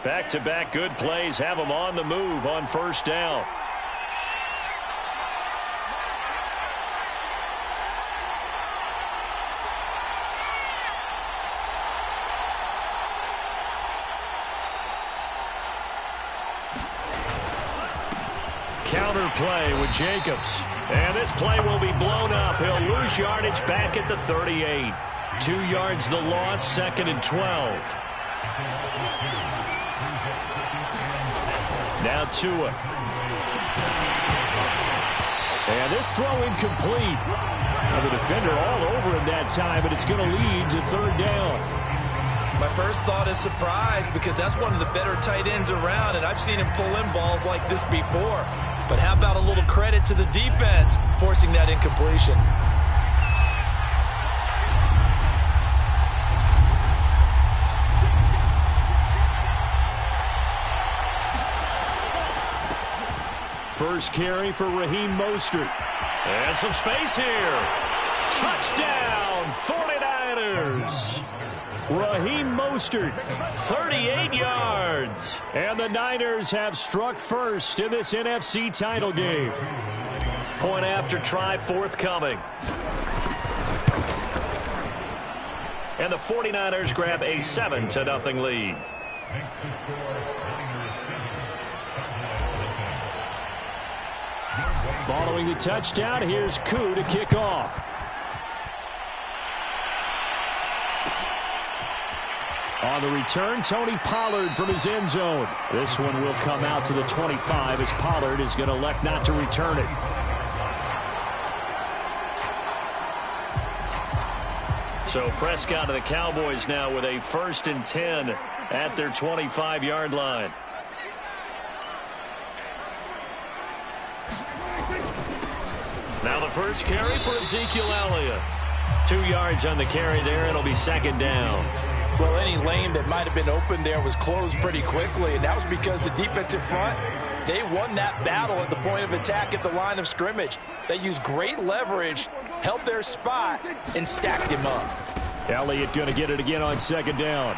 Back-to-back good plays have them on the move on first down. Counter play with Jacobs. And this play will be blown up. He'll lose yardage back at the 38. 2 yards the loss, 2nd and 12. Now Tua. And this throw incomplete. Now the defender all over him that time, but it's going to lead to 3rd down. My first thought is surprise, because that's one of the better tight ends around, and I've seen him pull in balls like this before. But how about a little credit to the defense forcing that incompletion? First carry for Raheem Mostert. And some space here. Touchdown, 49ers. Raheem Mostert, 38 yards. And the Niners have struck first in this NFC title game. Point after try forthcoming. And the 49ers grab a 7-0 lead. Following the touchdown, here's Koo to kick off. On the return, Tony Pollard from his end zone. This one will come out to the 25 as Pollard is going to elect not to return it. So Prescott of the Cowboys now with a 1st and 10 at their 25-yard line. Now the first carry for Ezekiel Elliott. 2 yards on the carry there. It'll be 2nd down. Well, any lane that might have been open there was closed pretty quickly, and that was because the defensive front, they won that battle at the point of attack at the line of scrimmage. They used great leverage, held their spot, and stacked him up. Elliott going to get it again on 2nd down.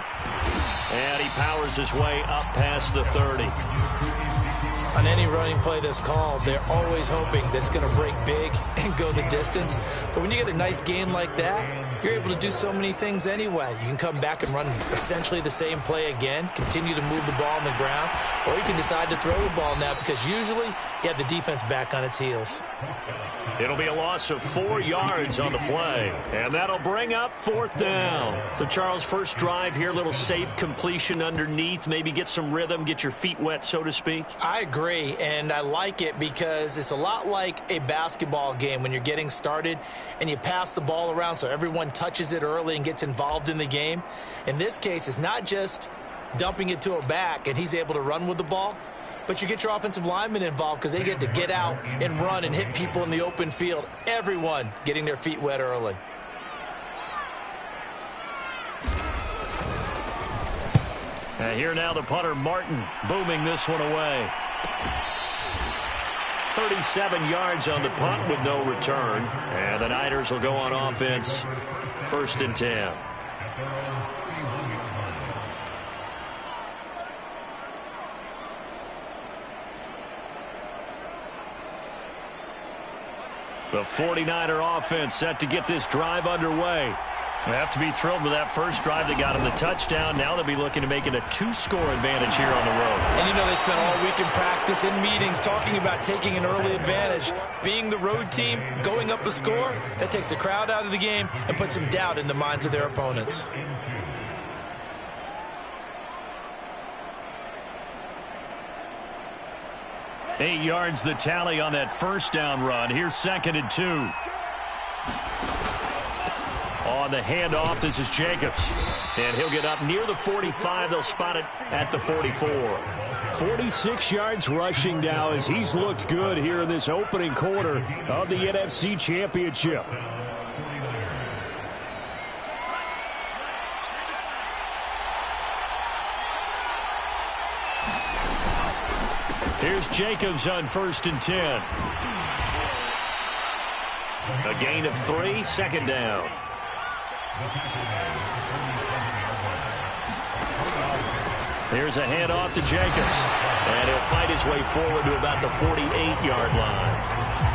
And he powers his way up past the 30. On any running play that's called, they're always hoping that it's going to break big and go the distance. But when you get a nice game like that, you're able to do so many things anyway. You can come back and run essentially the same play again, continue to move the ball on the ground, or you can decide to throw the ball now because usually you have the defense back on its heels. It'll be a loss of 4 yards on the play, and that'll bring up 4th down. So, Charles, first drive here, little safe completion underneath, maybe get some rhythm, get your feet wet, so to speak. I agree, and I like it because it's a lot like a basketball game when you're getting started and you pass the ball around so everyone touches it early and gets involved in the game. In this case, it's not just dumping it to a back and he's able to run with the ball, but you get your offensive linemen involved because they get to get out and run and hit people in the open field. Everyone getting their feet wet early. And here now the punter, Martin, booming this one away. 37 yards on the punt with no return. And the Niners will go on offense. 1st and 10. The 49er offense set to get this drive underway. They have to be thrilled with that first drive that got them the touchdown. Now they'll be looking to make it a 2-score advantage here on the road. And you know they spent all week in practice, in meetings, talking about taking an early advantage. Being the road team, going up a score, that takes the crowd out of the game and puts some doubt in the minds of their opponents. Eight yards the tally on that first down run. Here's 2nd and 2. On the handoff, this is Jacobs. And he'll get up near the 45. They'll spot it at the 44. 46 yards rushing now as he's looked good here in this opening quarter of the NFC Championship. Here's Jacobs on 1st and 10. A gain of 3, 2nd down. Here's a handoff to Jacobs. And he'll fight his way forward to about the 48-yard line.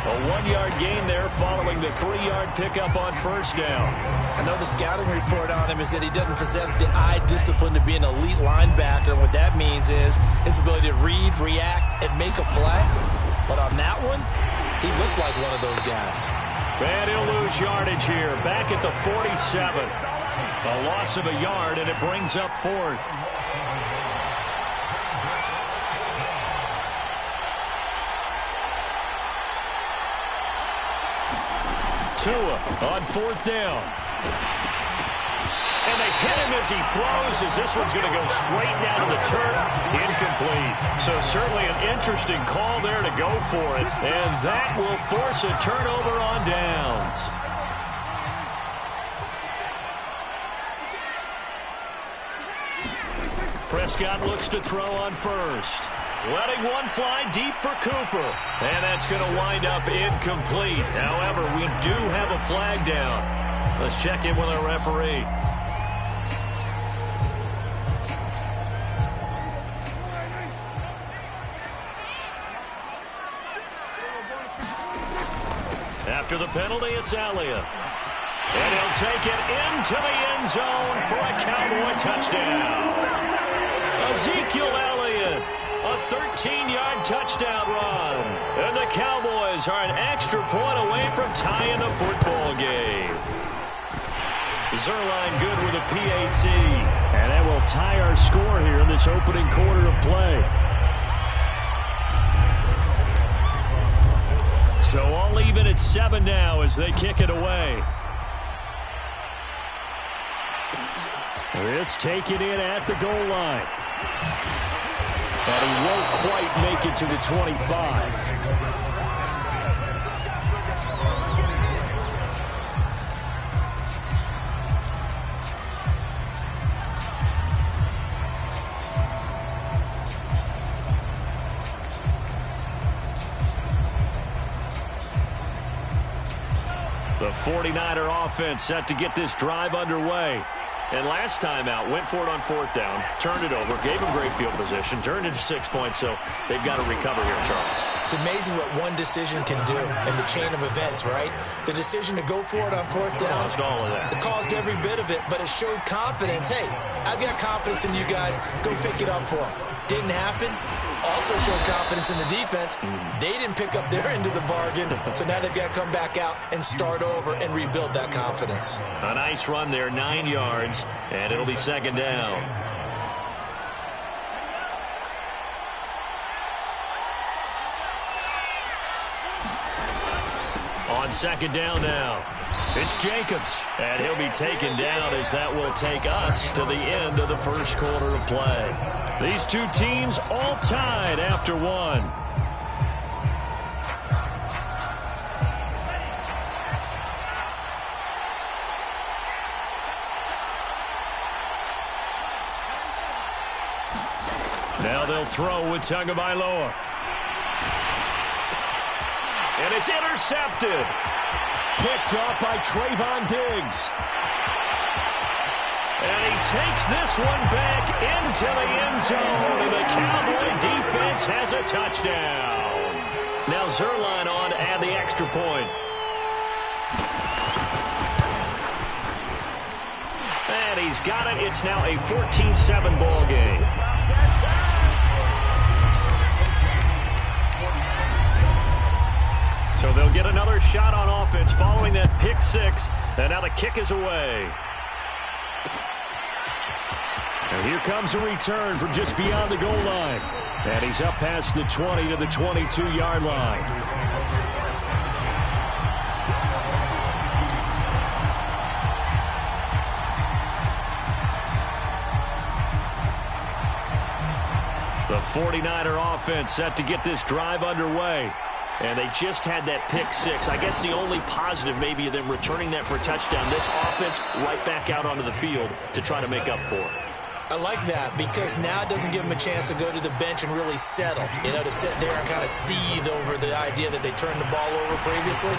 A 1-yard gain there following the 3-yard pickup on first down. I know the scouting report on him is that he doesn't possess the eye discipline to be an elite linebacker. And what that means is his ability to read, react, and make a play. But on that one, he looked like one of those guys. And he'll lose yardage here, back at the 47. A loss of a yard, and it brings up fourth. Tua on fourth down. And they hit him as he throws, as this one's going to go straight down to the turf. Incomplete. So certainly an interesting call there to go for it. And that will force a turnover on downs. Prescott looks to throw on first. Letting one fly deep for Cooper. And that's going to wind up incomplete. However, we do have a flag down. Let's check in with our referee. After the penalty, it's Elliott. And he'll take it into the end zone for a Cowboy touchdown. Ezekiel Elliott, a 13-yard touchdown run. And the Cowboys are an extra point away from tying the football game. Zuerlein good with a PAT. And that will tie our score here in this opening quarter of play. So all even at 7 now as they kick it away. This taken in at the goal line. And he won't quite make it to the 25. The 49er offense set to get this drive underway. And last time out, went for it on fourth down, turned it over, gave him great field position, turned it to 6 points, so they've got to recover here, Charles. It's amazing what one decision can do in the chain of events, right? The decision to go for it on fourth down. Caused all of that. It caused every bit of it, but it showed confidence. Hey, I've got confidence in you guys. Go pick it up for them. Didn't happen. Also showed confidence in the defense. They didn't pick up their end of the bargain, so now they've got to come back out and start over and rebuild that confidence. A nice run there, 9 yards, and it'll be second down. On second down now, it's Jacobs, and he'll be taken down as that will take us to the end of the first quarter of play. These two teams all tied after one. Now they'll throw with Tagovailoa. And it's intercepted. Picked off by Trayvon Diggs. And he takes this one back into the end zone. And the Cowboy defense has a touchdown. Now Zuerlein on to add the extra point. And he's got it. It's now a 14-7 ball game. So they'll get another shot on offense following that pick six. And now the kick is away. And here comes a return from just beyond the goal line. And he's up past the 20 to the 22-yard line. The 49er offense set to get this drive underway. And they just had that pick six. I guess the only positive maybe of them returning that for a touchdown. This offense right back out onto the field to try to make up for it. I like that because now it doesn't give them a chance to go to the bench and really settle, to sit there and kind of seethe over the idea that they turned the ball over previously.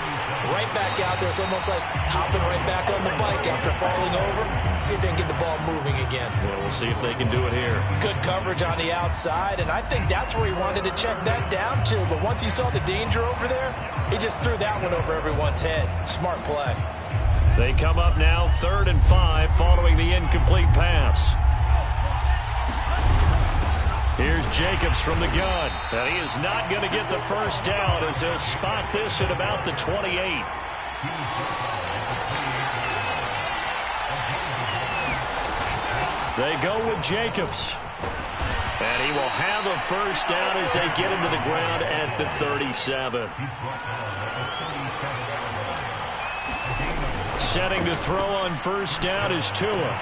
Right back out there, it's almost like hopping right back on the bike after falling over. See if they can get the ball moving again. Well, we'll see if they can do it here. Good coverage on the outside, and I think that's where he wanted to check that down to. But once he saw the danger over there, he just threw that one over everyone's head. Smart play. They come up now 3rd and 5 following the incomplete pass. Here's Jacobs from the gun. And he is not going to get the first down as he'll spot this at about the 28. They go with Jacobs. And he will have a first down as they get him to the ground at the 37. Setting to throw on first down is Tua.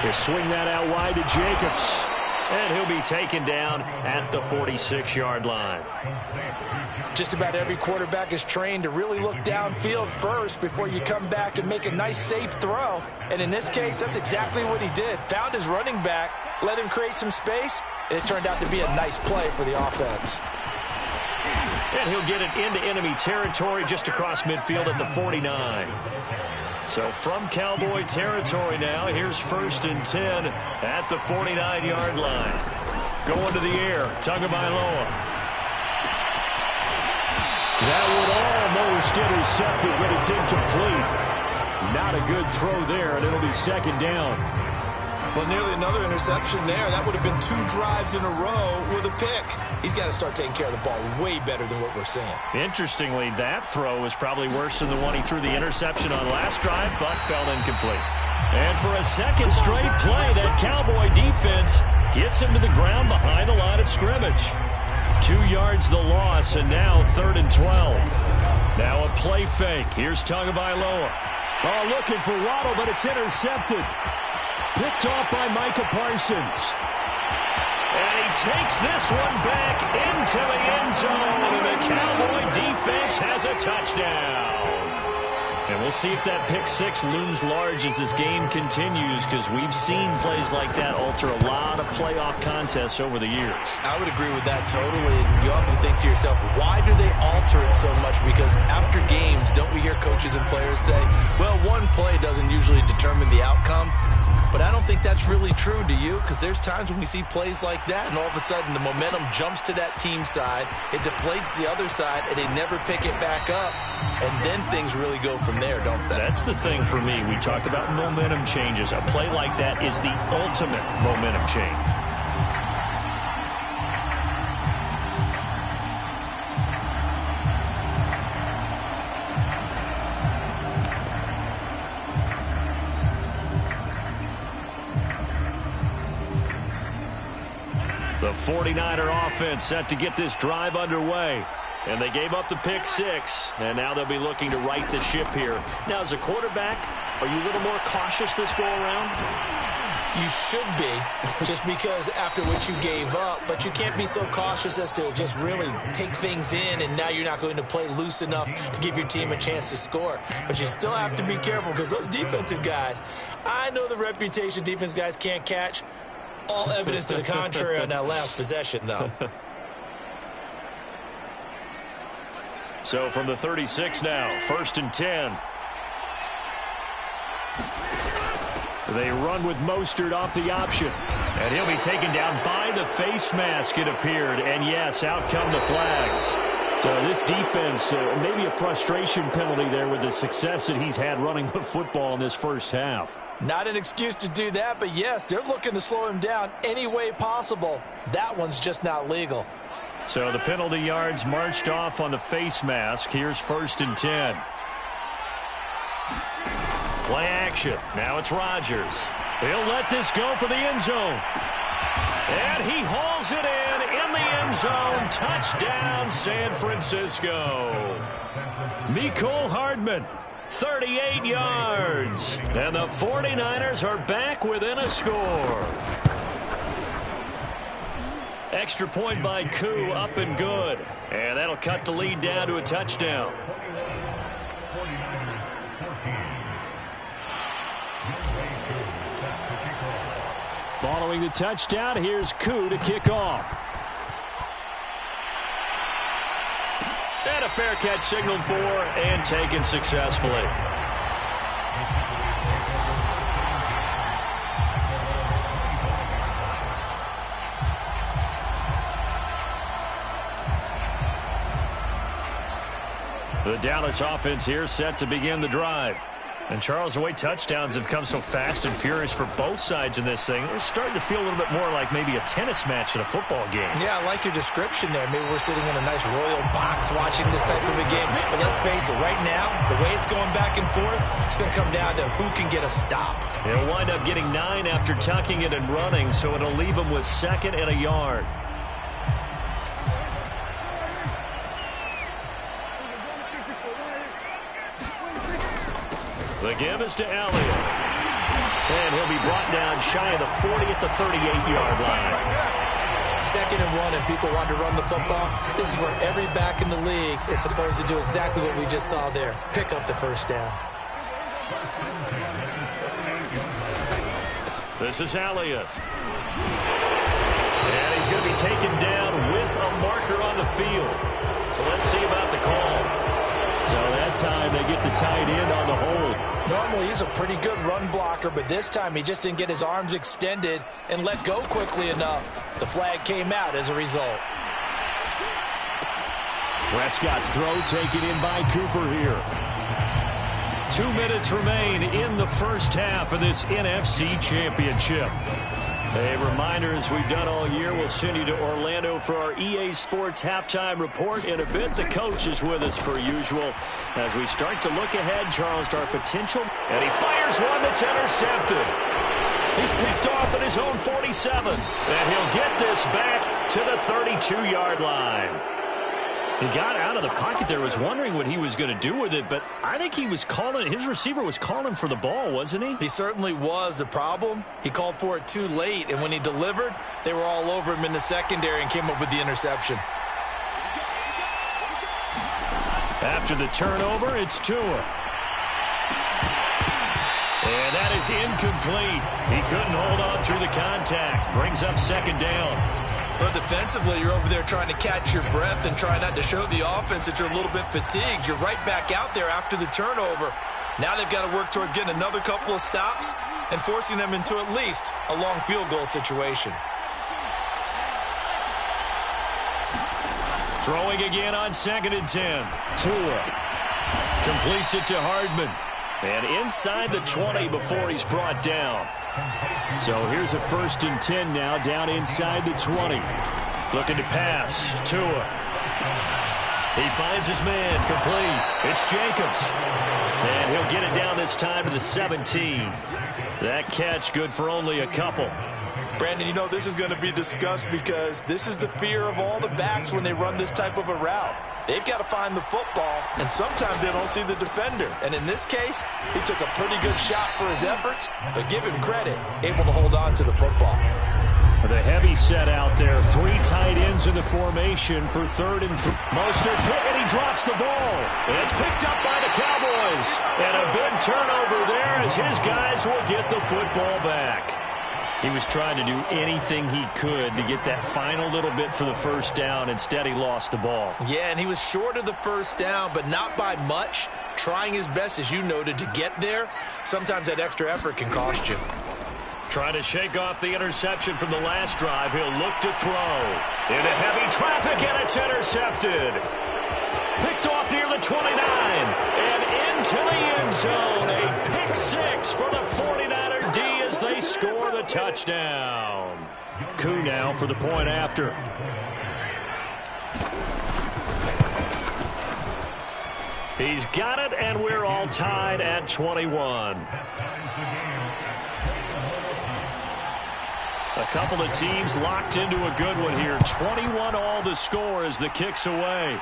He'll swing that out wide to Jacobs. And he'll be taken down at the 46-yard line. Just about every quarterback is trained to really look downfield first before you come back and make a nice, safe throw. And in this case, that's exactly what he did. Found his running back, let him create some space, and it turned out to be a nice play for the offense. And he'll get it into enemy territory just across midfield at the 49. So from Cowboy territory now, here's 1st and 10 at the 49-yard line. Going to the air, Tagovailoa. That would almost intercept it, but it's incomplete. Not a good throw there, and it'll be 2nd down. Well, nearly another interception there. That would have been 2 drives in a row with a pick. He's got to start taking care of the ball way better than what we're seeing. Interestingly, that throw was probably worse than the one he threw the interception on last drive, but fell incomplete. And for a second straight play, that Cowboy defense gets him to the ground behind the line of scrimmage. 2 yards the loss, and now 3rd and 12. Now a play fake. Here's Tagovailoa. Oh, looking for Waddle, but it's intercepted. Picked off by Micah Parsons. And he takes this one back into the end zone, and the Cowboy defense has a touchdown. And we'll see if that pick 6 looms large as this game continues, because we've seen plays like that alter a lot of playoff contests over the years. I would agree with that totally. And you often think to yourself, why do they alter it so much? Because after games, don't we hear coaches and players say, well, one play doesn't usually determine the outcome? But I don't think that's really true, do you? Because there's times when we see plays like that, and all of a sudden the momentum jumps to that team side, it deflates the other side, and they never pick it back up, and then things really go from there, don't they? That's the thing for me. We talk about momentum changes. A play like that is the ultimate momentum change. The 49er offense set to get this drive underway. And they gave up the pick 6, and now they'll be looking to right the ship here. Now, as a quarterback, are you a little more cautious this go-around? You should be, just because after what you gave up, but you can't be so cautious as to just really take things in, and now you're not going to play loose enough to give your team a chance to score. But you still have to be careful, because those defensive guys, I know the reputation defense guys can't catch. All evidence to the contrary on that last possession, though. So from the 36 now, 1st and 10. They run with Mostert off the option. And he'll be taken down by the face mask, it appeared. And yes, out come the flags. So this defense, maybe a frustration penalty there with the success that he's had running the football in this first half. Not an excuse to do that, but yes, they're looking to slow him down any way possible. That one's just not legal. So the penalty yards marched off on the face mask. Here's 1st and 10. Play action. Now it's Rodgers. He'll let this go for the end zone. And he hauls it in the end zone. Touchdown, San Francisco. Mecole Hardman, 38 yards. And the 49ers are back within a score. Extra point by Koo, up and good. And that'll cut the lead down to a touchdown. Ball Throwing the touchdown, here's Koo to kick off. And a fair catch signaled for and taken successfully. The Dallas offense here set to begin the drive. And Charles, the way touchdowns have come so fast and furious for both sides in this thing, it's starting to feel a little bit more like maybe a tennis match in a football game. Yeah, I like your description there. Maybe we're sitting in a nice royal box watching this type of a game. But let's face it, right now, the way it's going back and forth, it's going to come down to who can get a stop. It'll wind up getting 9 after tucking it and running, so it'll leave them with 2nd and a yard. The give is to Elliott. And he'll be brought down shy of the 40 at the 38-yard line. 2nd and 1, and people want to run the football. This is where every back in the league is supposed to do exactly what we just saw there. Pick up the first down. This is Elliott. And he's going to be taken down with a marker on the field. So let's see about the call. So that time they get the tight end on the hold. Normally he's a pretty good run blocker, but this time he just didn't get his arms extended and let go quickly enough. The flag came out as a result. Prescott's throw taken in by Cooper here. 2 minutes remain in the first half of this NFC Championship. A reminder, as we've done all year, we'll send you to Orlando for our EA Sports halftime report in a bit. The coach is with us per usual as we start to look ahead, Charles, to our potential. And he fires one that's intercepted. He's picked off at his own 47. And he'll get this back to the 32-yard line. He got out of the pocket there, was wondering what he was going to do with it, but I think he was calling, his receiver was calling for the ball, wasn't he? He certainly was. The problem, he called for it too late, and when he delivered, they were all over him in the secondary and came up with the interception. After the turnover, it's Tua. And that is incomplete. He couldn't hold on through the contact. Brings up 2nd down. But defensively, you're over there trying to catch your breath and try not to show the offense that you're a little bit fatigued. You're right back out there after the turnover. Now they've got to work towards getting another couple of stops and forcing them into at least a long field goal situation. Throwing again on 2nd and 10. Tua completes it to Hardman. And inside the 20 before he's brought down. So here's a 1st and 10 now, down inside the 20. Looking to pass. Tua. He finds his man, complete. It's Jacobs. And he'll get it down this time to the 17. That catch good for only a couple. Brandon, you know this is going to be discussed because this is the fear of all the backs when they run this type of a route. They've got to find the football, and sometimes they don't see the defender. And in this case, he took a pretty good shot for his efforts, but give him credit, able to hold on to the football. The heavy set out there. 3 tight ends in the formation for 3rd and 3. Mostert hit, and he drops the ball. It's picked up by the Cowboys. And a big turnover there as his guys will get the football back. He was trying to do anything he could to get that final little bit for the first down. Instead, he lost the ball. Yeah, and he was short of the first down, but not by much. Trying his best, as you noted, to get there. Sometimes that extra effort can cost you. Trying to shake off the interception from the last drive. He'll look to throw. Into heavy traffic, and it's intercepted. Picked off near the 29. And into the end zone. A pick 6 for the 49er D as they score the touchdown. Koo now for the point after. He's got it, and we're all tied at 21. A couple of teams locked into a good one here. 21 all the score as the kick's away.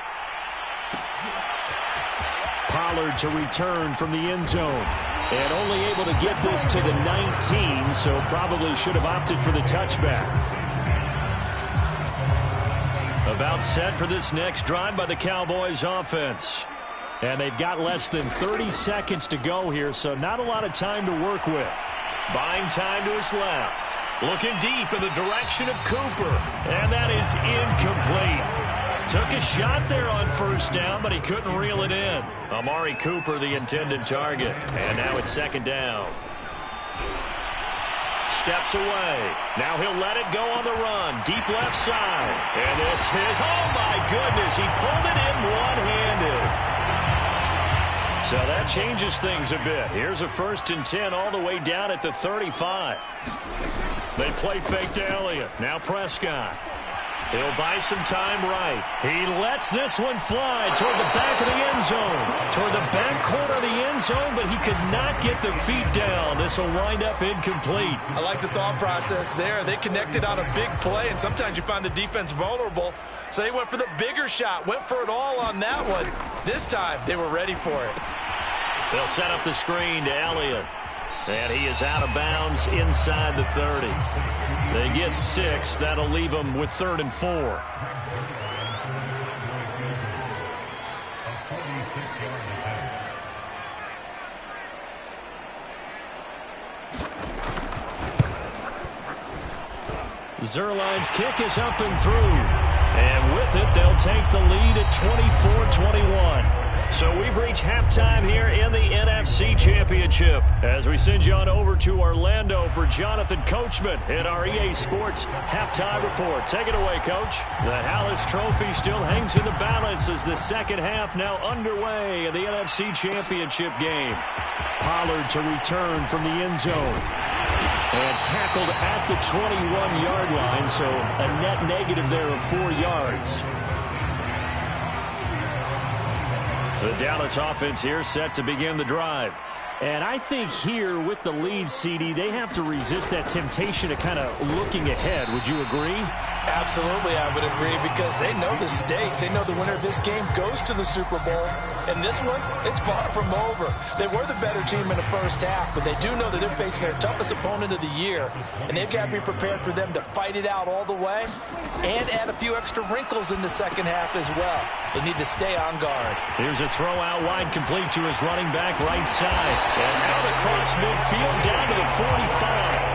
Pollard to return from the end zone. And only able to get this to the 19, so probably should have opted for the touchback. About set for this next drive by the Cowboys offense. And they've got less than 30 seconds to go here, so not a lot of time to work with. Buying time to his left. Looking deep in the direction of Cooper. And that is incomplete. Took a shot there on first down, but he couldn't reel it in. Amari Cooper, the intended target. And now it's second down. Steps away. Now he'll let it go on the run. Deep left side. And this is, oh my goodness, he pulled it in one-handed. So that changes things a bit. Here's a 1st and 10 all the way down at the 35. They play fake to Elliott. Now Prescott. He'll buy some time right. He lets this one fly toward the back of the end zone. Toward the back corner of the end zone, but he could not get the feet down. This will wind up incomplete. I like the thought process there. They connected on a big play, and sometimes you find the defense vulnerable. So they went for the bigger shot, went for it all on that one. This time, they were ready for it. They'll set up the screen to Elliott. And he is out of bounds inside the 30. They get 6. That'll leave them with 3rd and 4. Zuerlein's kick is up and through. And with it, they'll take the lead at 24-21. So we've reached halftime here in the NFC Championship as we send you on over to Orlando for Jonathan Coachman in our EA Sports Halftime Report. Take it away, Coach. The Hallis Trophy still hangs in the balance as the second half now underway in the NFC Championship game. Pollard to return from the end zone. And tackled at the 21-yard line, so a net negative there of 4 yards. The Dallas offense here set to begin the drive. And I think here with the lead, CD, they have to resist that temptation of kind of looking ahead. Would you agree? Absolutely, I would agree, because they know the stakes. They know the winner of this game goes to the Super Bowl. And this one, it's far from over. They were the better team in the first half, but they do know that they're facing their toughest opponent of the year. And they've got to be prepared for them to fight it out all the way and add a few extra wrinkles in the second half as well. They need to stay on guard. Here's a throw out wide, complete to his running back right side. And out across midfield down to the 45.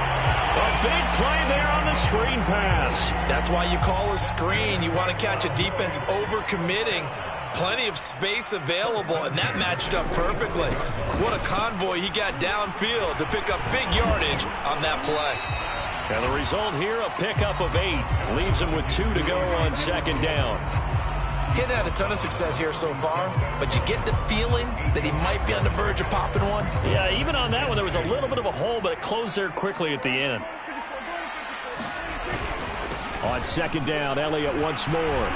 A big play there on the screen pass. That's why you call a screen. You want to catch a defense over-committing. Plenty of space available, and that matched up perfectly. What a convoy he got downfield to pick up big yardage on that play. And the result here, a pickup of 8. Leaves him with 2 to go on second down. He hadn't had a ton of success here so far, but you get the feeling that he might be on the verge of popping one. Yeah, even on that one, there was a little bit of a hole, but it closed there quickly at the end. On second down, Elliott once more.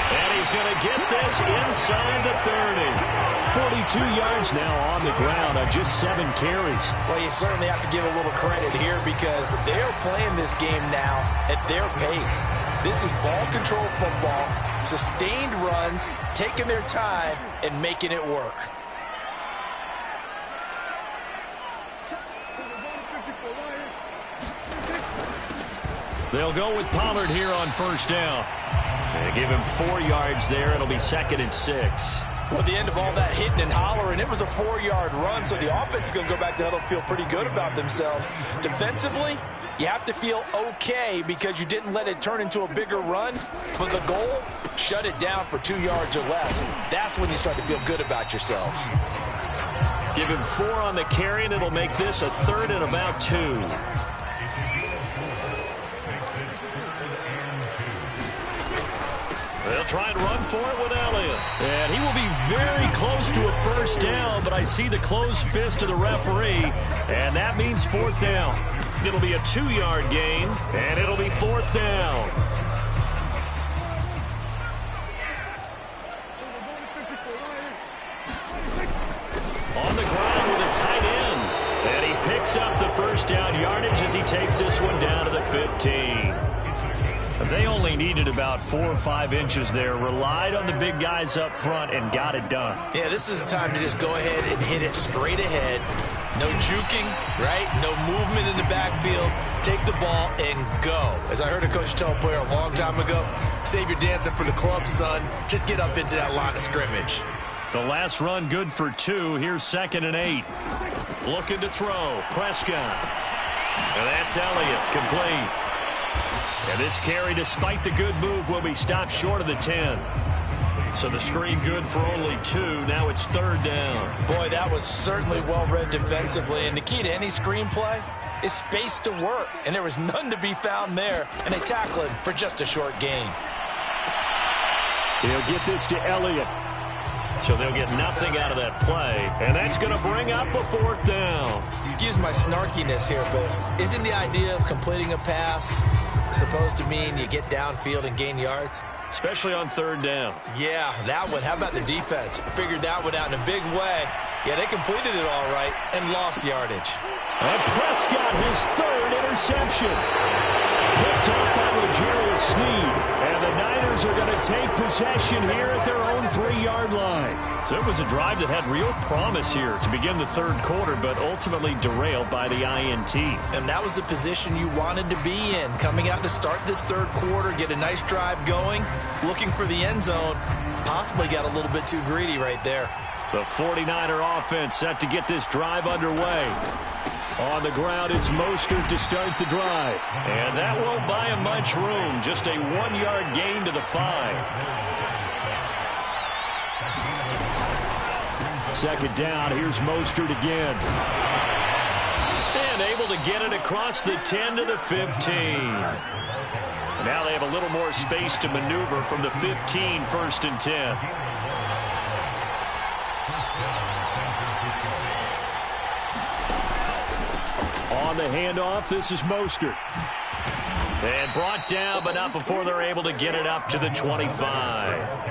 And he's going to get this inside the 30. 42 yards now on the ground on just 7 carries. Well, you certainly have to give a little credit here because they're playing this game now at their pace. This is ball control football, sustained runs, taking their time, and making it work. They'll go with Pollard here on first down. They give him 4 yards there. It'll be 2nd and 6. Well, at the end of all that hitting and hollering, it was a 4-yard run, so the offense is going to go back to huddle and feel pretty good about themselves. Defensively, you have to feel okay because you didn't let it turn into a bigger run, but the goal, shut it down for 2 yards or less. That's when you start to feel good about yourselves. Give him 4 on the carry, and it'll make this a 3rd and about 2. They'll try and run for it with Elliott. And he will be very close to a first down, but I see the closed fist of the referee, and that means 4th down. It'll be a 2-yard gain, and it'll be 4th down. On the ground with a tight end. And he picks up the first down yardage as he takes this one down to the 15. They only needed about 4 or 5 inches there, relied on the big guys up front, and got it done. Yeah, this is the time to just go ahead and hit it straight ahead. No juking, right? No movement in the backfield. Take the ball and go. As I heard a coach tell a player a long time ago, save your dancing for the club, son. Just get up into that line of scrimmage. The last run good for 2. Here's 2nd and 8. Looking to throw. Prescott. And that's Elliott, complete. And this carry, despite the good move, will be stopped short of the 10. So the screen good for only 2. Now it's third down. Boy, that was certainly well-read defensively. And the key to any screenplay is space to work. And there was none to be found there. And they tackle him for just a short gain. He'll get this to Elliott. So they'll get nothing out of that play. And that's going to bring up a fourth down. Excuse my snarkiness here, but isn't the idea of completing a pass supposed to mean you get downfield and gain yards? Especially on third down. Yeah, that one. How about the defense? Figured that one out in a big way. Yeah, they completed it all right and lost yardage. And Prescott, his third interception. Picked off by L'Jarius Sneed. And the Niners are going to take possession here at their own 3-yard line. So it was a drive that had real promise here to begin the third quarter, but ultimately derailed by the INT. And that was the position you wanted to be in. Coming out to start this third quarter, get a nice drive going, looking for the end zone. Possibly got a little bit too greedy right there. The 49er offense set to get this drive underway. On the ground, it's Mostert to start the drive. And that won't buy him much room. Just a 1-yard gain to the 5. Second down, here's Mostert again. And able to get it across the 10 to the 15. Now they have a little more space to maneuver from the 15, first and 10. On the handoff, this is Mostert. And brought down, but not before they're able to get it up to the 25.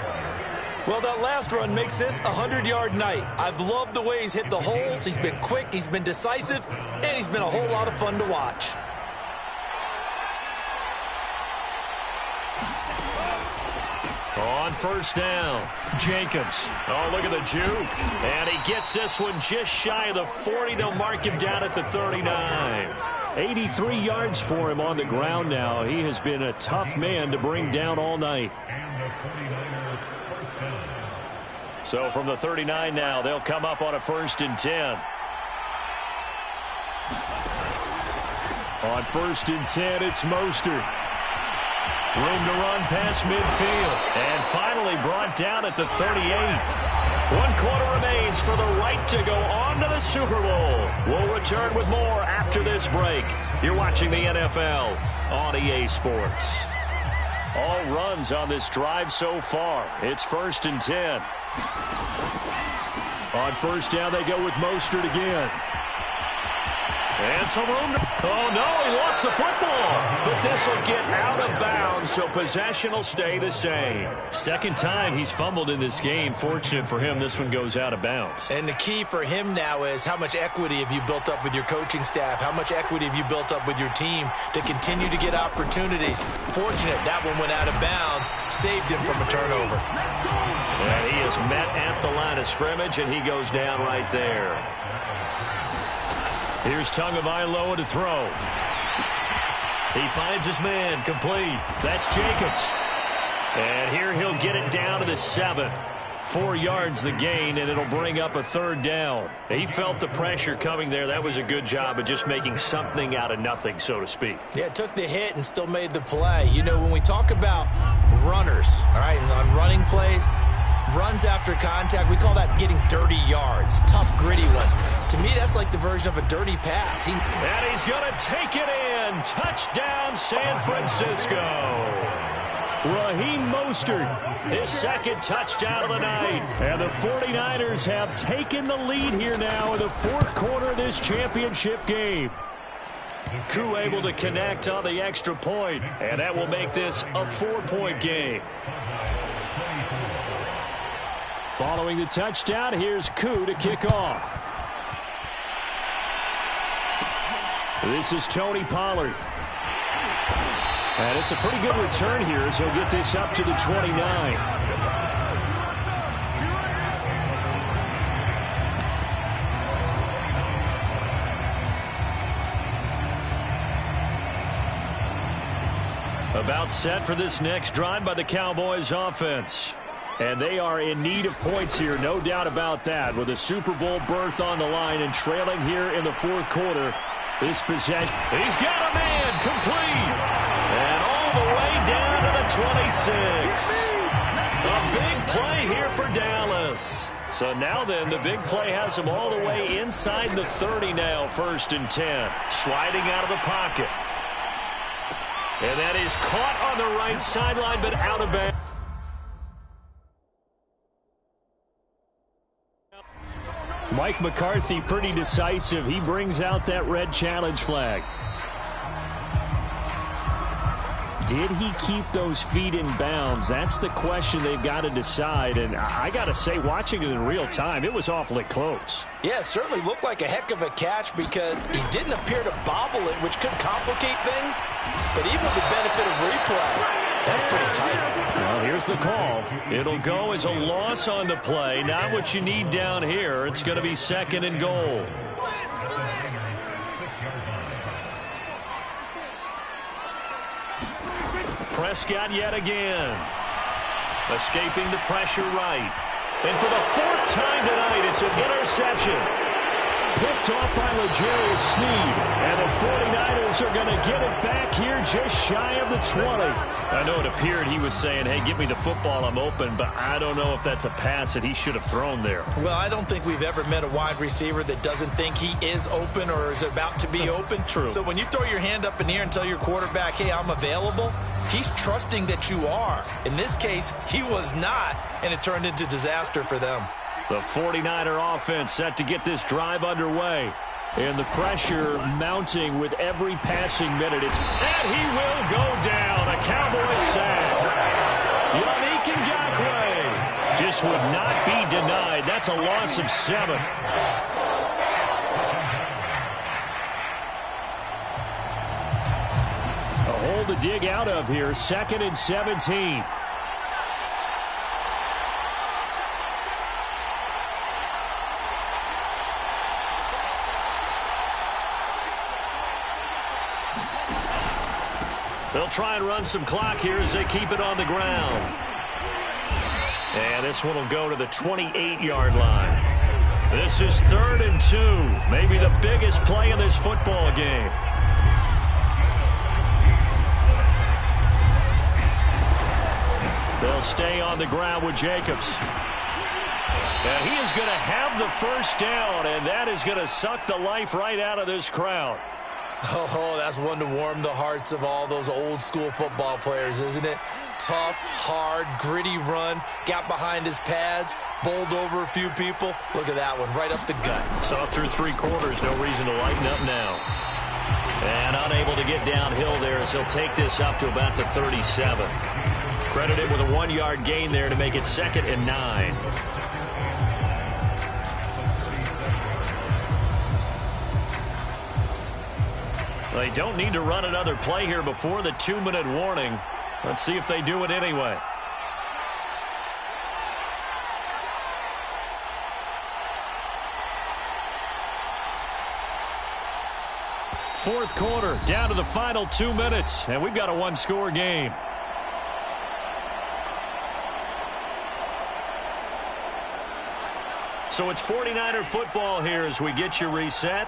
Well, that last run makes this a 100-yard night. I've loved the way he's hit the holes. He's been quick, he's been decisive, and he's been a whole lot of fun to watch. On first down, Jacobs. Oh, look at the juke. And he gets this one just shy of the 40. They'll mark him down at the 39. 83 yards for him on the ground now. He has been a tough man to bring down all night. So from the 39 now, they'll come up on a first and 10. On first and 10, it's Mostert. Room to run past midfield. And finally brought down at the 38. 1 quarter remains for the right to go on to the Super Bowl. We'll return with more after this break. You're watching the NFL on EA Sports. All runs on this drive so far. It's first and 10. On first down, they go with Mostert again. And some room to... Oh, no, he lost the football. But this will get out of bounds, so possession will stay the same. Second time he's fumbled in this game. Fortunate for him, this one goes out of bounds. And the key for him now is how much equity have you built up with your coaching staff? How much equity have you built up with your team to continue to get opportunities? Fortunate that one went out of bounds, saved him from a turnover. And he is met at the line of scrimmage, and he goes down right there. Here's Tagovailoa to throw. He finds his man, complete. That's Jacobs. And here he'll get it down to the 7. 4 yards the gain, and it'll bring up a third down. He felt the pressure coming there. That was a good job of just making something out of nothing, so to speak. Yeah, took the hit and still made the play. You know, when we talk about runners, all right, on running plays, runs after contact, we call that getting dirty yards, tough, gritty ones. To me, that's like the version of a dirty pass. And he's going to take it in. Touchdown, San Francisco. Raheem Mostert, his second touchdown of the night. And the 49ers have taken the lead here now in the fourth quarter of this championship game. Koo able to connect on the extra point, and that will make this a 4-point game. Following the touchdown, here's Koo to kick off. This is Tony Pollard. And it's a pretty good return here as he'll get this up to the 29. About set for this next drive by the Cowboys offense. And they are in need of points here, no doubt about that. With a Super Bowl berth on the line and trailing here in the fourth quarter, This possession, he's got a man, complete. And all the way down to the 26. A big play here for Dallas. So now then, the big play has them all the way inside the 30 now, 1st and 10. Sliding out of the pocket. And that is caught on the right sideline, but out of bounds. Mike McCarthy pretty decisive. He brings out that red challenge flag. Did he keep those feet in bounds? That's the question they've got to decide. And I got to say, watching it in real time, it was awfully close. Yeah, it certainly looked like a heck of a catch because he didn't appear to bobble it, which could complicate things. But even with the benefit of replay, that's pretty tight. Well, here's the call. It'll go as a loss on the play. Not what you need down here. It's going to be 2nd and goal. Prescott yet again. Escaping the pressure right. And for the 4th time tonight, it's an interception. Picked off by L'Jarius Sneed. And the 49ers are going to get it back here just shy of the 20. I know it appeared he was saying, hey, give me the football, I'm open. But I don't know if that's a pass that he should have thrown there. Well, I don't think we've ever met a wide receiver that doesn't think he is open or is about to be open. True. So when you throw your hand up in the air and tell your quarterback, hey, I'm available, he's trusting that you are. In this case, he was not, and it turned into disaster for them. The 49er offense set to get this drive underway. And the pressure mounting with every passing minute. And he will go down. A Cowboys sack. Yannick Ngakoue just would not be denied. That's a loss of 7. A hole to dig out of here. 2nd and 17. They'll try and run some clock here as they keep it on the ground. And this one will go to the 28-yard line. This is 3rd and 2. Maybe the biggest play in this football game. They'll stay on the ground with Jacobs. And he is going to have the first down, and that is going to suck the life right out of this crowd. Oh, that's one to warm the hearts of all those old school football players, isn't it? Tough, hard, gritty run, got behind his pads, bowled over a few people. Look at that one, right up the gut. Saw through 3 quarters, no reason to lighten up now. And unable to get downhill there as he'll take this up to about the 37. Credited with a 1-yard gain there to make it 2nd and 9. They don't need to run another play here before the 2-minute warning. Let's see if they do it anyway. Fourth quarter, down to the final 2 minutes, and we've got a 1-score game. So it's 49er football here as we get you reset.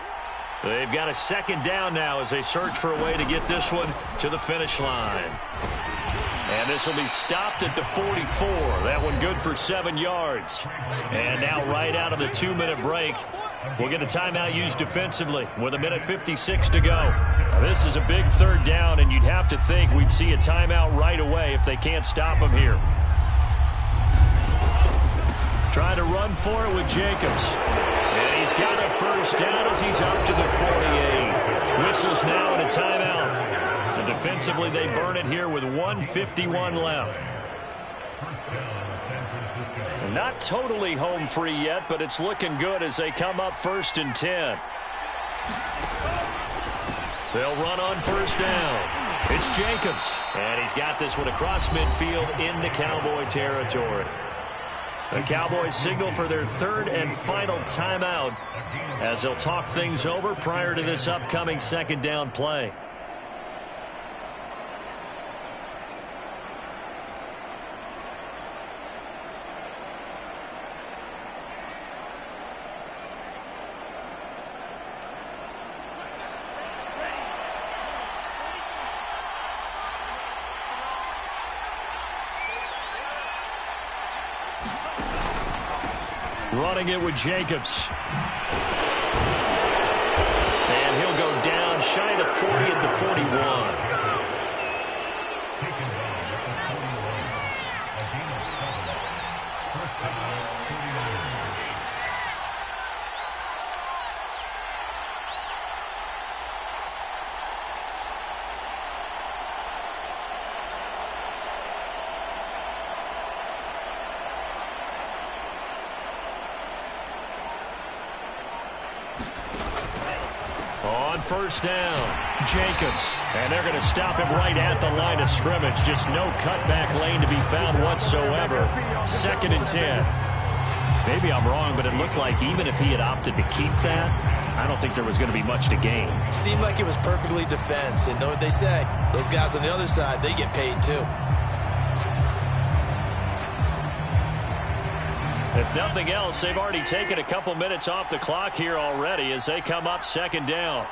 They've got a 2nd down now as they search for a way to get this one to the finish line. And this will be stopped at the 44. That one good for 7 yards. And now right out of the 2-minute break, we'll get a timeout used defensively with 1:56 to go. Now, this is a big 3rd down, and you'd have to think we'd see a timeout right away if they can't stop him here. Trying to run for it with Jacobs. And he's got a first down as he's up to the 48. Whistles now and a timeout. So defensively they burn it here with 1:51 left. Not totally home free yet, but it's looking good as they come up 1st and 10. They'll run on 1st down. It's Jacobs. And he's got this one across midfield into Cowboy territory. The Cowboys signal for their 3rd and final timeout as they'll talk things over prior to this upcoming 2nd down play. Running it with Jacobs. And he'll go down shy of the 40 at the 41. On first down, Jacobs. And they're going to stop him right at the line of scrimmage. Just no cutback lane to be found whatsoever. 2nd and 10. Maybe I'm wrong, but it looked like even if he had opted to keep that, I don't think there was going to be much to gain. Seemed like it was perfectly defense. And know what they say? Those guys on the other side, they get paid too. If nothing else, they've already taken a couple minutes off the clock here already as they come up 2nd down.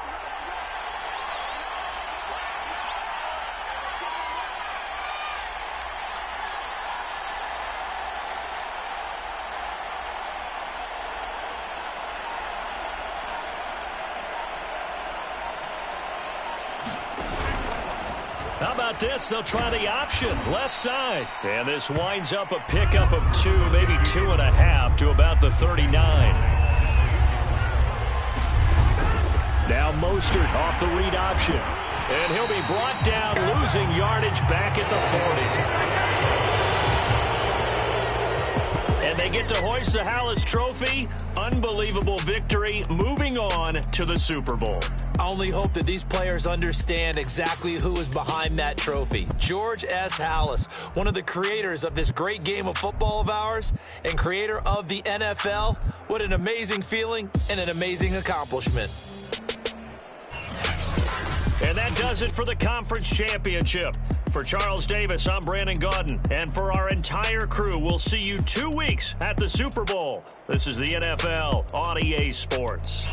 How about this? They'll try the option, left side. And this winds up a pickup of 2, maybe 2.5 to about the 39. Now Mostert off the read option. And he'll be brought down, losing yardage back at the 40. And they get to hoist the Hallis Trophy. Unbelievable victory, moving on to the Super Bowl. I only hope that these players understand exactly who is behind that trophy. George S. Halas, one of the creators of this great game of football of ours and creator of the NFL. What an amazing feeling and an amazing accomplishment. And that does it for the conference championship. For Charles Davis, I'm Brandon Gaudin. And for our entire crew, we'll see you 2 weeks at the Super Bowl. This is the NFL on EA Sports.